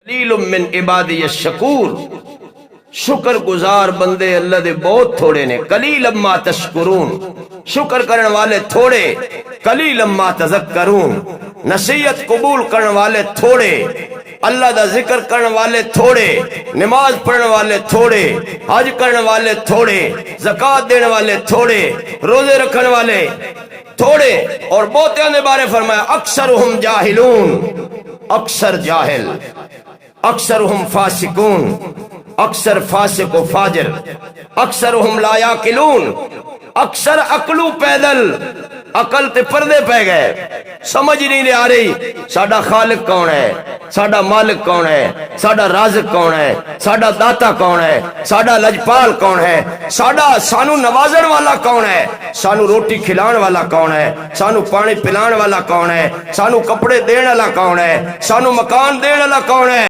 قلیل من عبادی الشکور، شکر گزار بندے اللہ دے بہت تھوڑے نے. قلیل ما تشکرون، شکر کرن والے تھوڑے. قلیل ما تذکرون، نصیحت قبول کرن والے تھوڑے. اللہ دا ذکر کرن والے تھوڑے، نماز پڑھن والے تھوڑے، حج کرن والے تھوڑے، زکوٰۃ دینے والے تھوڑے، روزے رکھن والے تھوڑے. اور بہتیاں دے بارے فرمایا اکثرہم جاہلون، اکثر جاہل، اکثرہم فاسقون، اکثر فاسق و فاجر، اکثرہم لا یاقلون، اکثر عقلو پیدل، عقل تے پردے پہ گئے، سمجھ نہیں آ رہی ساڈا خالق کون ہے، ساڈا مالک کون ہے، ساڈا رازق کون ہے، ساڈا داتا کون ہے، ساڈا لجپال کون ہے، سانو نوازن والا کون ہے، سانو روٹی کھلان والا کون ہے، سانو پانی پلان والا کون ہے، سانو کپڑے دین والا کون ہے، سانو مکان دین والا کون ہے.